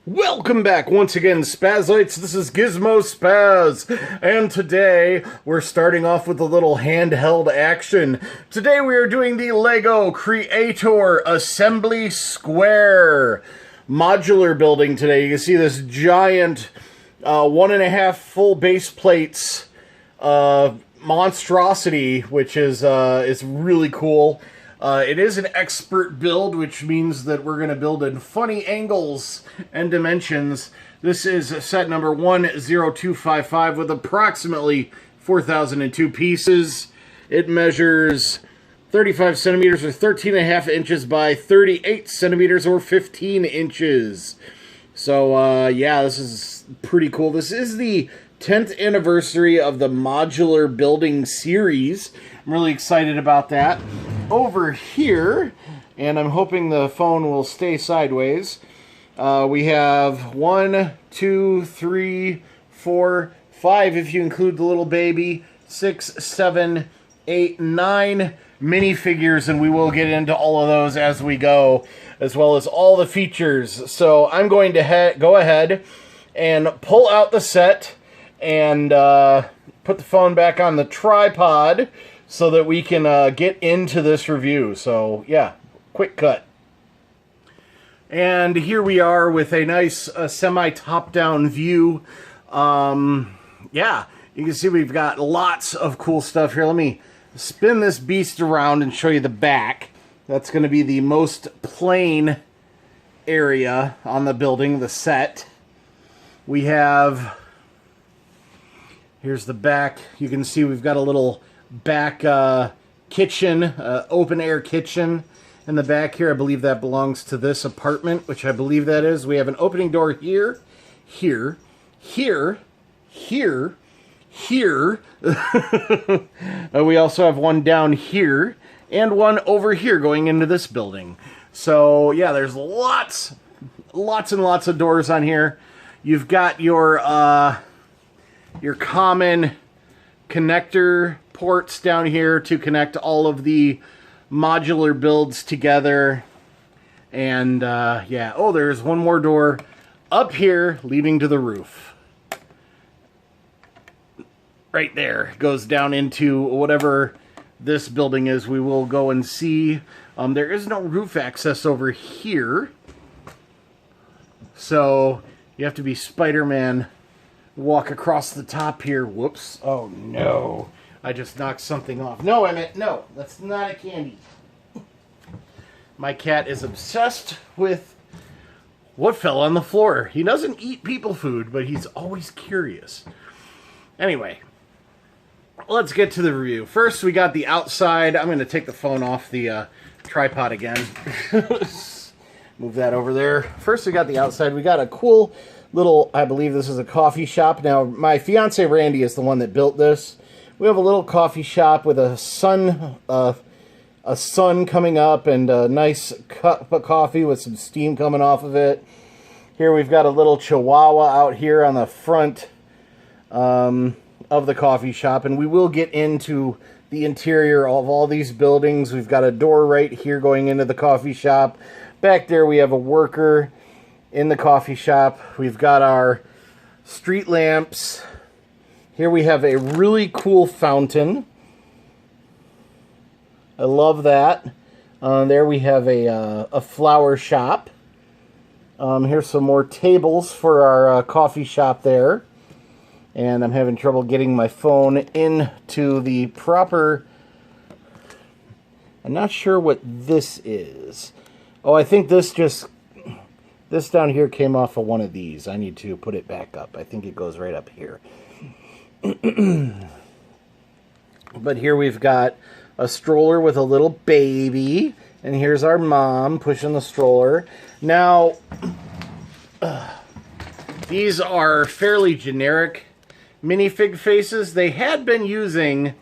Welcome back once again, Spazlites. This is Gizmo Spaz, and today we're starting off with a little handheld action. Today we are doing the Lego Creator Assembly Square modular building today. You can see this giant 1.5 full base plates monstrosity, which is really cool. It is an expert build, which means that we're going to build in funny angles and dimensions. This is set number 10255 with approximately 4,002 pieces. It measures 35 centimeters or 13.5 inches by 38 centimeters or 15 inches. So, yeah, this is pretty cool. This is the 10th anniversary of the modular building series. I'm really excited about that. Over here, and I'm hoping the phone will stay sideways, we have 1, 2, 3, 4, 5, if you include the little baby, 6, 7, 8, 9 minifigures, and we will get into all of those as we go, as well as all the features. So I'm going to go ahead and pull out the set and put the phone back on the tripod so that we can get into this review. So, yeah, quick cut. And here we are with a nice semi-top-down view. Yeah, you can see we've got lots of cool stuff here. Let me spin this beast around and show you the back. That's going to be the most plain area on the building, the set. We have... Here's the back. You can see we've got a little back kitchen, open air kitchen in the back here. I believe that belongs to this apartment, which I believe that is. We have an opening door here, here, here, here, here. We also have one down here and one over here going into this building. So yeah, there's lots and lots of doors on here. You've got your common connector ports down here to connect all of the modular builds together. And yeah, oh, there's one more door up here leading to the roof. Right there, goes down into whatever this building is. We will go and see. There is no roof access over here, so you have to be Spider-Man, walk across the top here. Whoops. Oh, no. I just knocked something off. No, Emmett, no. That's not a candy. My cat is obsessed with what fell on the floor. He doesn't eat people food, but he's always curious. Anyway, let's get to the review. First, we got the outside. I'm going to take the phone off the tripod again. Move that over there. First, we got the outside. We got a cool little, I believe this is a coffee shop. Now, my fiance Randy is the one that built this. We have a little coffee shop with a sun coming up and a nice cup of coffee with some steam coming off of it. Here we've got a little chihuahua out here on the front of the coffee shop, and we will get into the interior of all these buildings. We've got a door right here going into the coffee shop. Back there we have a worker in the coffee shop. We've got our street lamps. Here we have a really cool fountain. I love that. There we have a flower shop. Here's some more tables for our coffee shop there. And I'm having trouble getting my phone into the proper... I'm not sure what this is. Oh, I think this down here came off of one of these. I need to put it back up. I think it goes right up here. But here we've got a stroller with a little baby. And here's our mom pushing the stroller. Now, these are fairly generic minifig faces. They had been using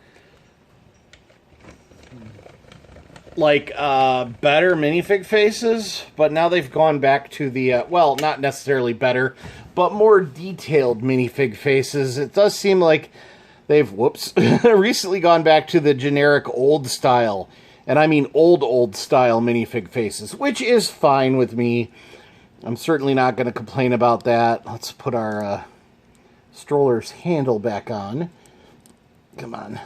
like better minifig faces, but now they've gone back to the well, not necessarily better, but more detailed minifig faces. It does seem like they've recently gone back to the generic old style, and I mean old style minifig faces, which is fine with me. I'm certainly not going to complain about that. Let's put our stroller's handle back on. Come on.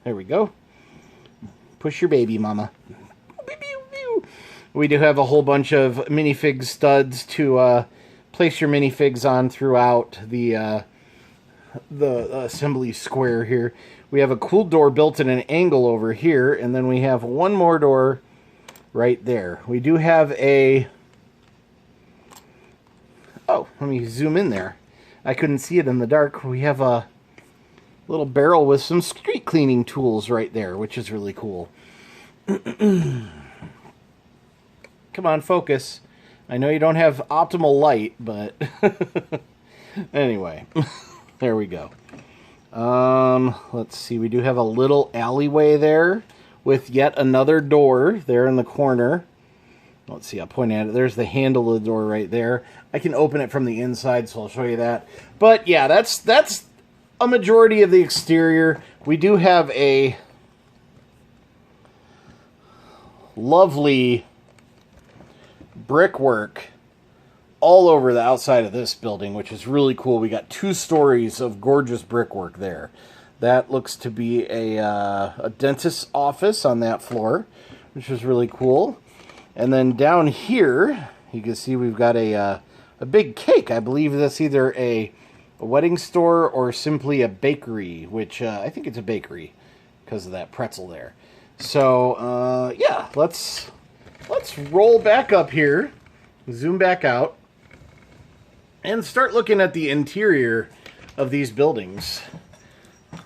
There we go. Push your baby, mama. We do have a whole bunch of minifig studs to place your minifigs on throughout the assembly square here. We have a cool door built in an angle over here, and then we have one more door right there. We do have a... Oh, let me zoom in there. I couldn't see it in the dark. We have a little barrel with some street cleaning tools right there, which is really cool. Come on, focus. I know you don't have optimal light, but anyway, there we go. Let's see. We do have a little alleyway there with yet another door there in the corner. Let's see. I'll point at it. There's the handle of the door right there. I can open it from the inside, so I'll show you that. But yeah, that's a majority of the exterior. We do have a lovely brickwork all over the outside of this building, which is really cool. We got 2 stories of gorgeous brickwork there. That looks to be a dentist's office on that floor, which is really cool. And then down here, you can see we've got a big cake. I believe that's either a wedding store or simply a bakery, which I think it's a bakery because of that pretzel there. So, yeah, let's roll back up here, zoom back out, and start looking at the interior of these buildings.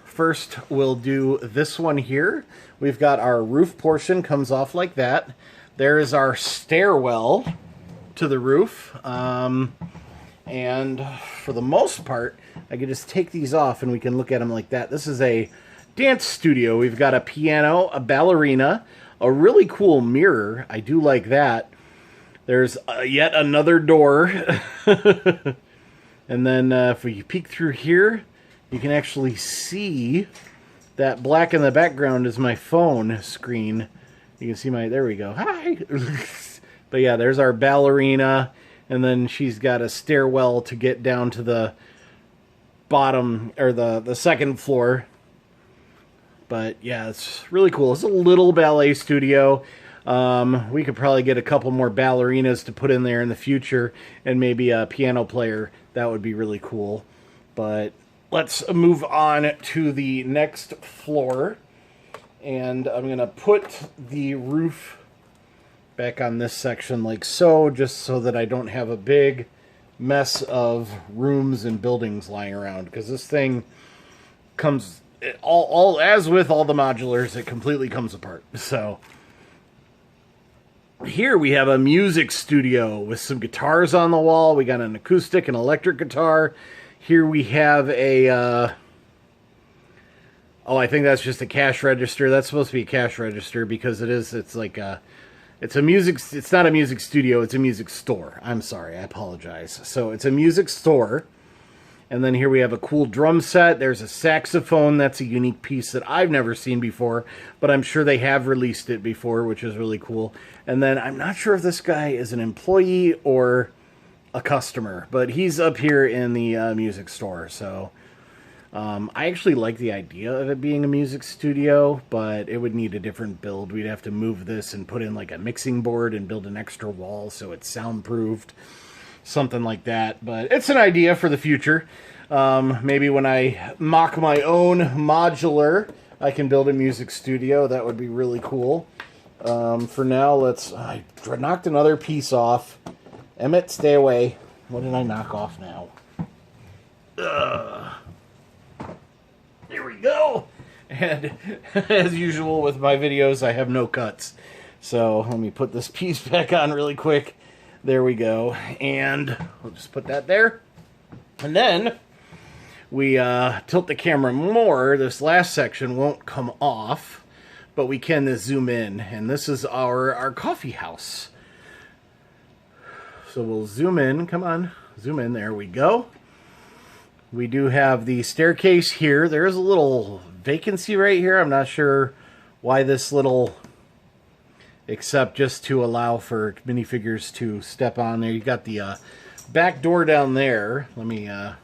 First, we'll do this one here. We've got our roof portion comes off like that. There is our stairwell to the roof. And for the most part, I can just take these off and we can look at them like that. This is a dance studio. We've got a piano, a ballerina, a really cool mirror. I do like that. There's yet another door. And then if we peek through here, you can actually see that black in the background is my phone screen. You can see my, there we go. Hi. But yeah, there's our ballerina. And then she's got a stairwell to get down to the bottom, or the second floor. But yeah, it's really cool. It's a little ballet studio. We could probably get a couple more ballerinas to put in there in the future, and maybe a piano player. That would be really cool. But let's move on to the next floor. And I'm going to put the roof back on this section like so, just so that I don't have a big mess of rooms and buildings lying around, because this thing comes all as with all the modulars, it completely comes apart. So here we have a music studio with some guitars on the wall. We got an acoustic and electric guitar. Here we have a oh, I think that's just a cash register. That's supposed to be a cash register because it's like a it's not a music studio, it's a music store. I'm sorry, I apologize. So it's a music store. And then here we have a cool drum set. There's a saxophone. That's a unique piece that I've never seen before, but I'm sure they have released it before, which is really cool. And then I'm not sure if this guy is an employee or a customer, but he's up here in the music store. So I actually like the idea of it being a music studio, but it would need a different build. We'd have to move this and put in like a mixing board and build an extra wall so it's soundproofed. Something like that, but it's an idea for the future. Maybe when I mock my own modular, I can build a music studio. That would be really cool. For now, I knocked another piece off. Emmett, stay away. What did I knock off now? There we go. And as usual with my videos, I have no cuts. So let me put this piece back on really quick. There we go, and we'll just put that there. And then we tilt the camera more. This last section won't come off, but we can zoom in. And this is our coffee house. So we'll zoom in. Come on, zoom in. There we go. We do have the staircase here. There is a little vacancy right here. I'm not sure why this little... except just to allow for minifigures to step on there. You got the back door down there. Let me, you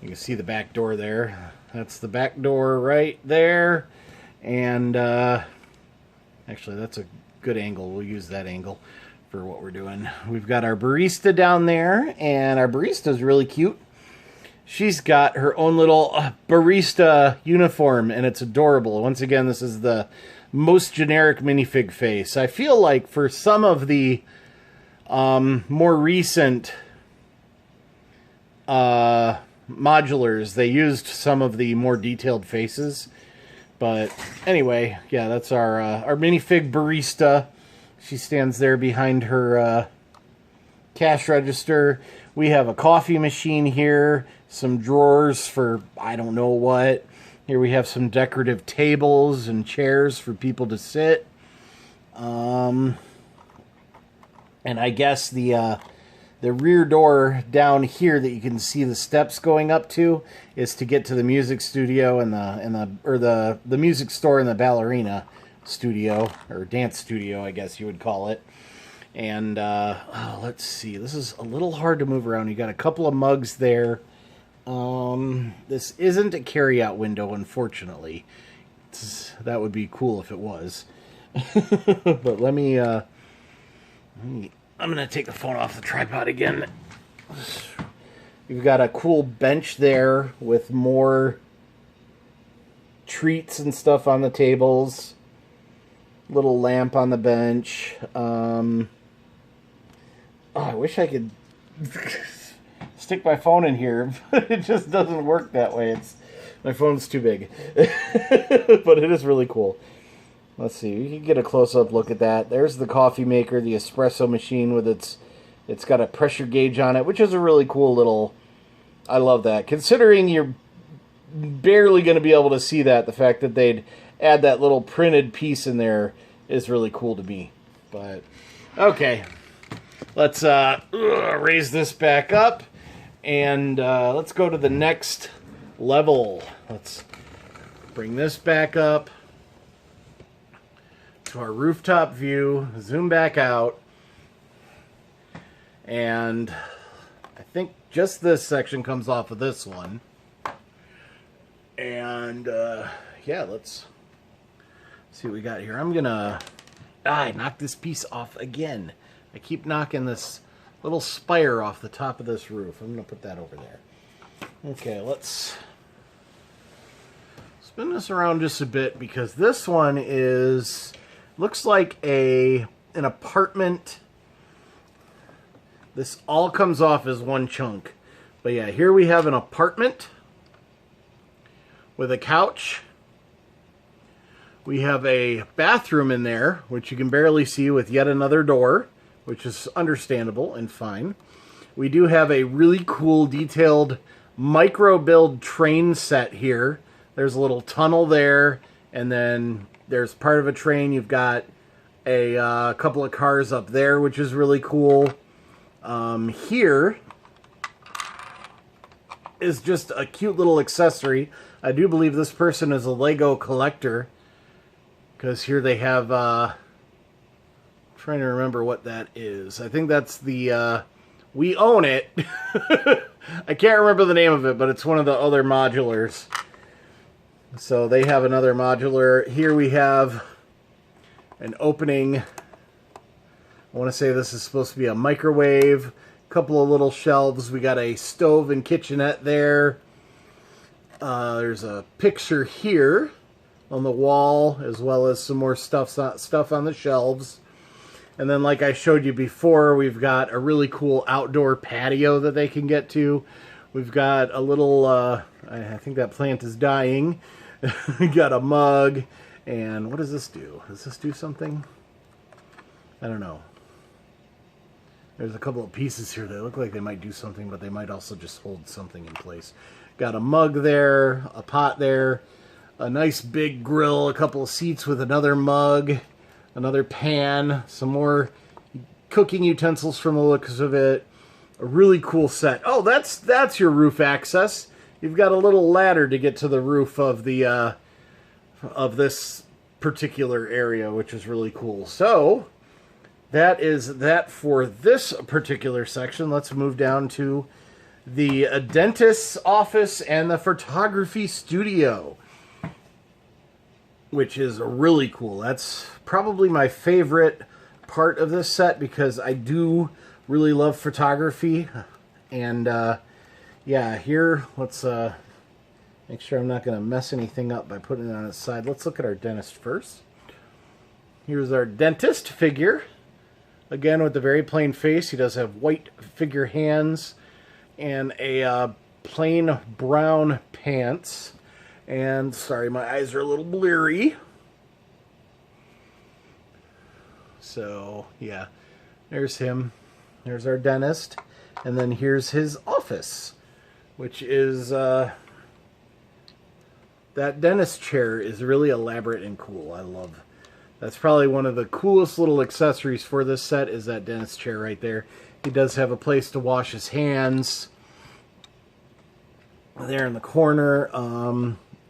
can see the back door there. That's the back door right there. And actually, that's a good angle. We'll use that angle for what we're doing. We've got our barista down there, and our barista's really cute. She's got her own little barista uniform, and it's adorable. Once again, this is the most generic minifig face. I feel like for some of the more recent modulars, they used some of the more detailed faces. But anyway, yeah, that's our minifig barista. She stands there behind her cash register. We have a coffee machine here, some drawers for I don't know what. Here we have some decorative tables and chairs for people to sit. And I guess the rear door down here that you can see the steps going up to is to get to the music studio and the music store and the ballerina studio, or dance studio, I guess you would call it. And let's see, this is a little hard to move around. You got a couple of mugs there. This isn't a carry-out window, unfortunately. That would be cool if it was. But let me I'm gonna take the phone off the tripod again. You've got a cool bench there with more treats and stuff on the tables. Little lamp on the bench. Oh, I wish I could stick my phone in here, but it just doesn't work that way. My phone's too big. But it is really cool. Let's see, you can get a close-up look at that. There's the coffee maker, the espresso machine with it's got a pressure gauge on it, which is a really cool little... I love that. Considering you're barely going to be able to see that, the fact that they'd add that little printed piece in there is really cool to me. But, okay. Let's raise this back up, and let's go to the next level. Let's bring this back up to our rooftop view, zoom back out, and I think just this section comes off of this one. And yeah, let's see what we got here. I'm gonna I knocked this piece off again. I keep knocking this little spire off the top of this roof. I'm gonna put that over there. Okay, let's spin this around just a bit, because this one looks like an apartment. This all comes off as one chunk. But yeah, here we have an apartment with a couch. We have a bathroom in there, which you can barely see, with yet another door, which is understandable and fine. We do have a really cool detailed micro build train set here. There's a little tunnel there, and then there's part of a train. You've got a couple of cars up there, which is really cool. Here is just a cute little accessory. I do believe this person is a Lego collector, because here they have, trying to remember what that is. I think that's the, We Own It. I can't remember the name of it, but it's one of the other modulars. So they have another modular. Here we have an opening. I want to say this is supposed to be a microwave. A couple of little shelves. We got a stove and kitchenette there. There's a picture here on the wall, as well as some more stuff on the shelves. And then, like I showed you before, we've got a really cool outdoor patio that they can get to. We've got a little, I think that plant is dying. We got a mug. And what does this do? Does this do something? I don't know. There's a couple of pieces here that look like they might do something, but they might also just hold something in place. Got a mug there, a pot there, a nice big grill, a couple of seats with another mug, another pan, some more cooking utensils from the looks of it. A really cool set. Oh, that's your roof access. You've got a little ladder to get to the roof of the of this particular area, which is really cool. So that is that for this particular section. Let's move down to the dentist's office and the photography studio, which is really cool. That's probably my favorite part of this set because I do really love photography. And yeah, here, let's make sure I'm not going to mess anything up by putting it on its side. Let's look at our dentist first. Here's our dentist figure. Again, with the very plain face. He does have white figure hands and a plain brown pants. And sorry, my eyes are a little blurry. So, yeah, there's him. There's our dentist. And then here's his office, which is, that dentist chair is really elaborate and cool. I love. That's probably one of the coolest little accessories for this set is that dentist chair right there. He does have a place to wash his hands there in the corner.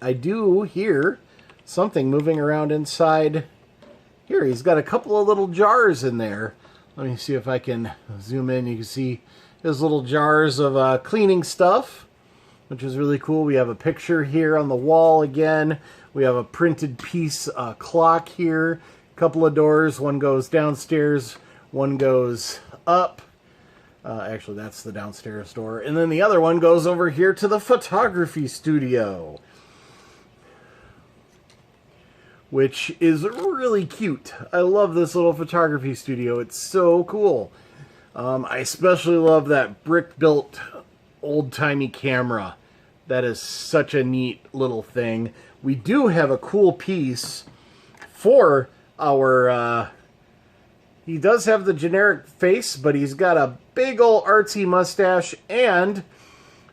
I do hear something moving around inside here. He's got a couple of little jars in there. Let me see if I can zoom in. You can see his little jars of cleaning stuff, which is really cool. We have a picture here on the wall again. We have a printed piece clock here. A couple of doors. One goes downstairs. One goes up. Actually, that's the downstairs door. And then the other one goes over here to the photography studio, which is really cute. I love this little photography studio. It's so cool. I especially love that brick-built old-timey camera. That is such a neat little thing. We do have a cool piece for our... he does have the generic face, but he's got a big old artsy mustache and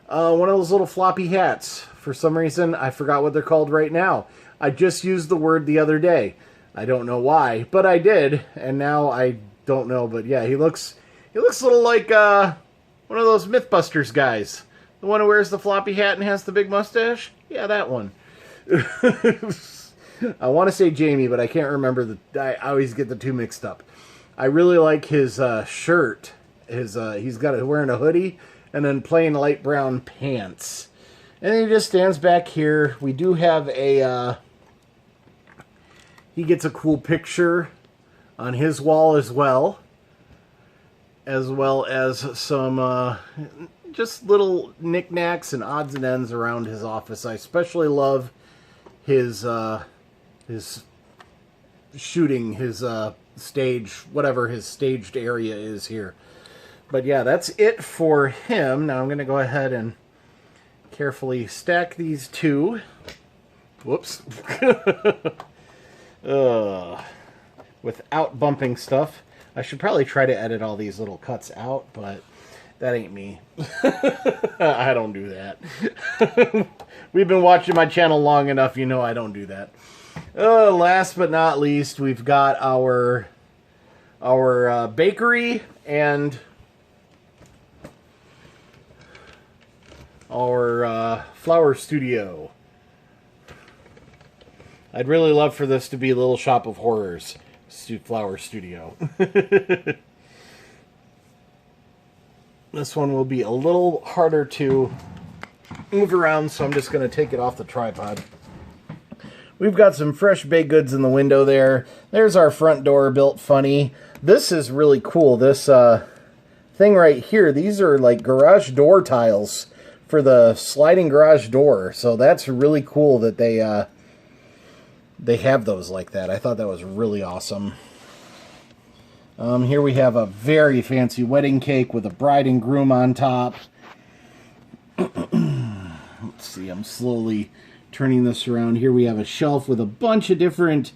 one of those little floppy hats. For some reason, I forgot what they're called right now. I just used the word the other day. I don't know why, but I did, and now I don't know. But yeah, he looks a little like one of those Mythbusters guys. The one who wears the floppy hat and has the big mustache? Yeah, that one. I want to say Jamie, but I can't remember. I always get the two mixed up. I really like his shirt. He's wearing a hoodie and then plain light brown pants. And then he just stands back here. We do have a... he gets a cool picture on his wall as well as some just little knickknacks and odds and ends around his office. I especially love his shooting, his stage, whatever his staged area is here. But yeah, that's it for him. Now I'm going to go ahead and carefully stack these two. Whoops. Without bumping stuff. I should probably try to edit all these little cuts out, but that ain't me. I don't do that. We've been watching my channel long enough, you know I don't do that. Last but not least, we've got our bakery and our flower studio. I'd really love for this to be a little shop of horrors. Flower studio. This one will be a little harder to move around, so I'm just going to take it off the tripod. We've got some fresh baked goods in the window there. There's our front door built funny. This is really cool. This thing right here, these are like garage door tiles for the sliding garage door. So that's really cool that they have those like that. I thought that was really awesome. Here we have a very fancy wedding cake with a bride and groom on top. Let's see, I'm slowly turning this around. Here we have a shelf with a bunch of different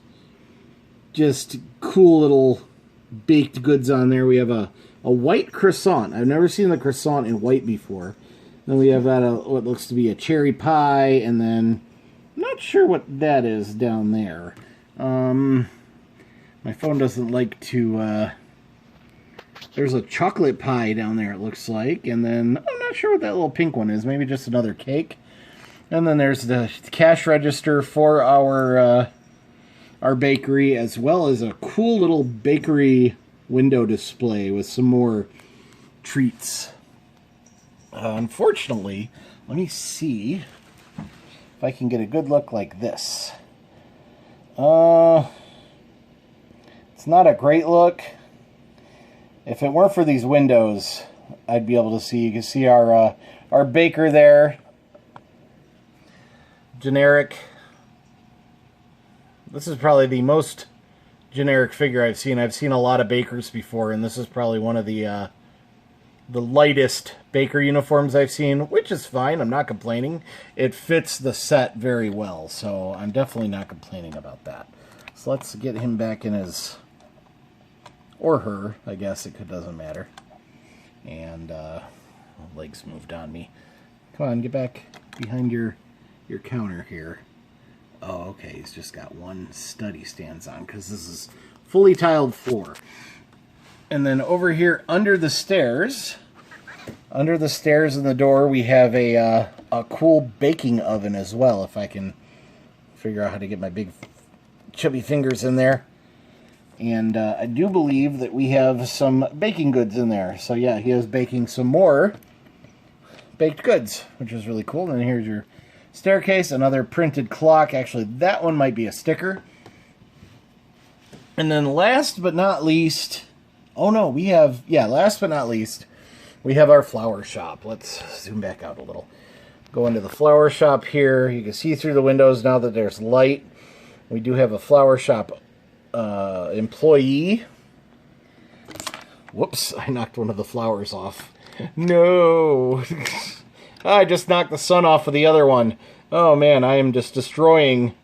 just cool little baked goods on there. We have a white croissant. I've never seen the croissant in white before. Then we have what looks to be a cherry pie, and then I'm not sure what that is down there. My phone doesn't like to... there's a chocolate pie down there, it looks like. And then, I'm not sure what that little pink one is. Maybe just another cake. And then there's the cash register for our our bakery, as well as a cool little bakery window display with some more treats. Unfortunately, let me see if I can get a good look like this. It's not a great look. If it weren't for these windows, I'd be able to see. You can see our baker there. Generic. This is probably the most generic figure I've seen. I've seen a lot of bakers before, and this is probably one of the lightest baker uniforms I've seen, which is fine. I'm not complaining. It fits the set very well, so I'm definitely not complaining about that. So let's get him back in his, or her, I guess it doesn't matter. And legs moved on me. Come on, get back behind your counter here. Oh, okay, he's just got one stud he stands on, because this is fully tiled floor. And then over here under the stairs in the door, we have a cool baking oven as well, if I can figure out how to get my big chubby fingers in there. And I do believe that we have some baking goods in there. So yeah, he is baking some more baked goods, which is really cool. And here's your staircase, another printed clock. Actually, that one might be a sticker. And then last but not least, oh no, we have, yeah, last but not least, we have our flower shop. Let's zoom back out a little. Go into the flower shop here. You can see through the windows now that there's light. We do have a flower shop employee. Whoops, I knocked one of the flowers off. No. I just knocked the sun off of the other one. Oh man, I am just destroying.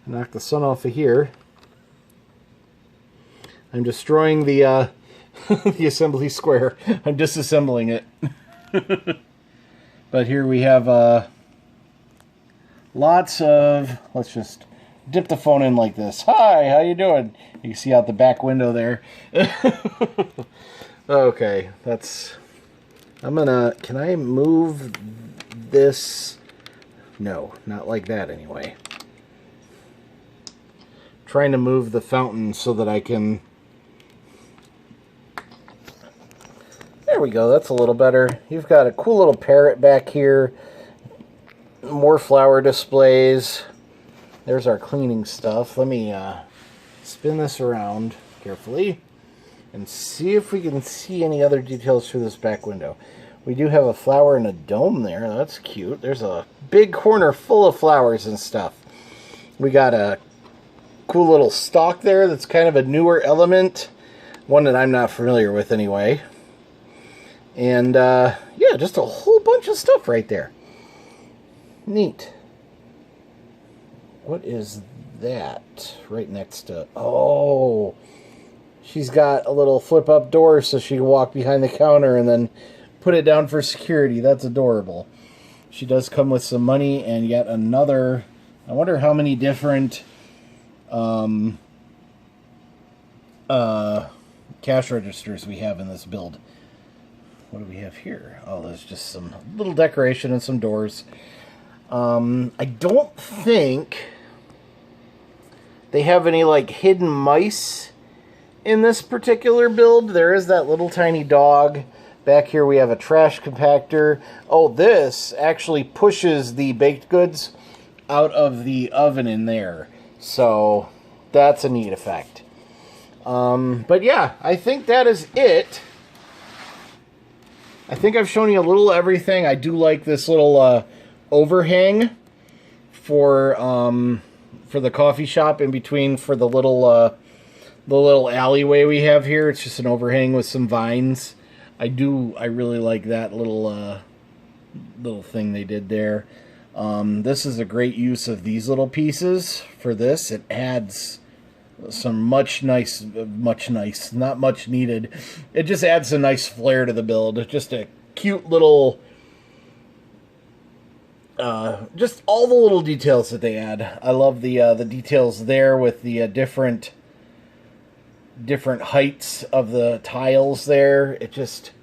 Knock the sun off of here. I'm destroying the the assembly square. I'm disassembling it. But here we have lots of, let's just dip the phone in like this. Hi, how you doing? You can see out the back window there. Okay, that's, I'm gonna, can I move this? No, not like that anyway. Trying to move the fountain so that I can, there we go, that's a little better. You've got a cool little parrot back here. More flower displays. There's our cleaning stuff. Let me spin this around carefully and see if we can see any other details through this back window. We do have a flower in a dome there. That's cute. There's a big corner full of flowers and stuff. We got a cool little stalk there that's kind of a newer element. One that I'm not familiar with anyway. And yeah, just a whole bunch of stuff right there. Neat. What is that right next to... Oh, she's got a little flip-up door so she can walk behind the counter and then put it down for security. That's adorable. She does come with some money and yet another... I wonder how many different cash registers we have in this build. What do we have here? Oh, there's just some little decoration and some doors. I don't think they have any like hidden mice in this particular build. There is that little tiny dog. Back here we have a trash compactor. Oh, this actually pushes the baked goods out of the oven in there. So that's a neat effect. But yeah, I think that is it. I think I've shown you a little everything. I do like this little overhang for the coffee shop in between for the little alleyway we have here. It's just an overhang with some vines. I really like that little thing they did there. This is a great use of these little pieces for this. It adds some not much needed. It just adds a nice flair to the build. Just a cute little, just all the little details that they add. I love the details there with the different heights of the tiles there. It just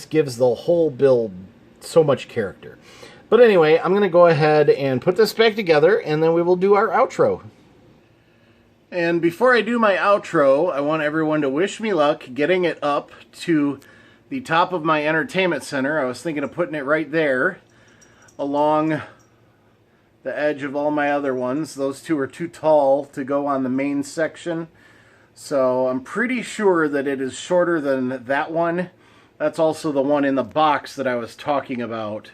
gives the whole build so much character. But anyway, I'm going to go ahead and put this back together, and then we will do our outro. And before I do my outro, I want everyone to wish me luck getting it up to the top of my entertainment center. I was thinking of putting it right there along the edge of all my other ones. Those two are too tall to go on the main section. So I'm pretty sure that it is shorter than that one. That's also the one in the box that I was talking about.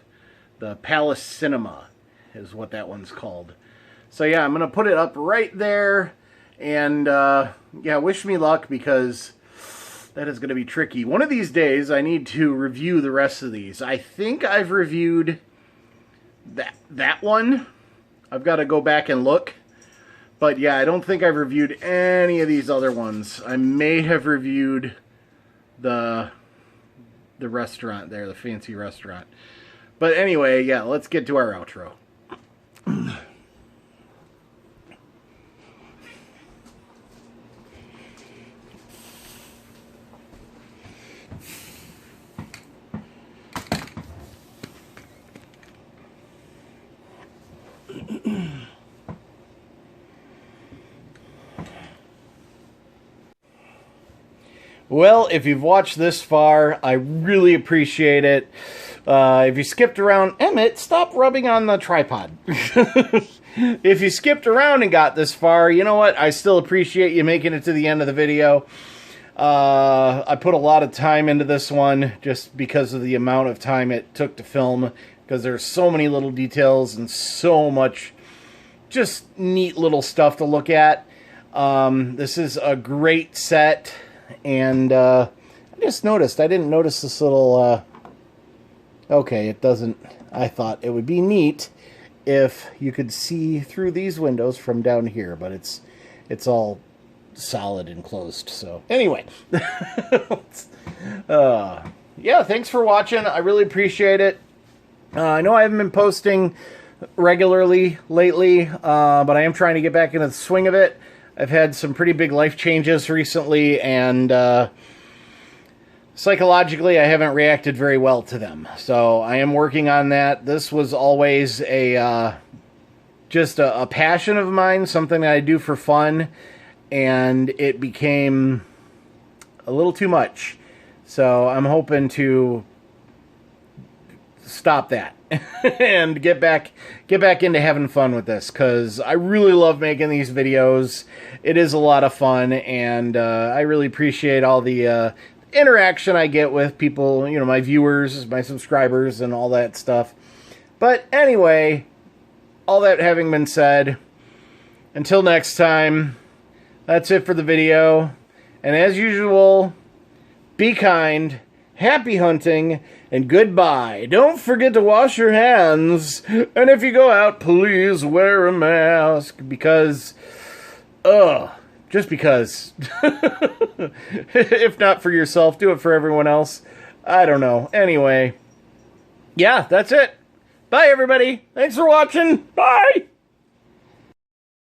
The Palace Cinema is what that one's called. So yeah, I'm going to put it up right there. And yeah, wish me luck, because that is going to be tricky. One of these days, I need to review the rest of these. I think I've reviewed that one. I've got to go back and look. But yeah, I don't think I've reviewed any of these other ones. I may have reviewed the restaurant there, the fancy restaurant. But anyway, yeah, let's get to our outro. Well, if you've watched this far, I really appreciate it. If you skipped around, Emmett, stop rubbing on the tripod. If you skipped around and got this far, you know what? I still appreciate you making it to the end of the video. I put a lot of time into this one just because of the amount of time it took to film, because there's so many little details and so much just neat little stuff to look at. This is a great set. And I just noticed, I didn't notice this little, okay, it doesn't, I thought it would be neat if you could see through these windows from down here, but it's all solid and closed, so anyway. Yeah, thanks for watching, I really appreciate it. I know I haven't been posting regularly lately, but I am trying to get back into the swing of it. I've had some pretty big life changes recently, and psychologically I haven't reacted very well to them. So I am working on that. This was always just a passion of mine, something that I do for fun, and it became a little too much. So I'm hoping to stop that and get back into having fun with this, because I really love making these videos. It is a lot of fun, and I really appreciate all the interaction I get with people, you know, my viewers, my subscribers, and all that stuff. But anyway, all that having been said, until next time, that's it for the video. And as usual, be kind, happy hunting, and goodbye. Don't forget to wash your hands. And if you go out, please wear a mask. Because, just because. If not for yourself, do it for everyone else. I don't know. Anyway, yeah, that's it. Bye, everybody. Thanks for watching. Bye.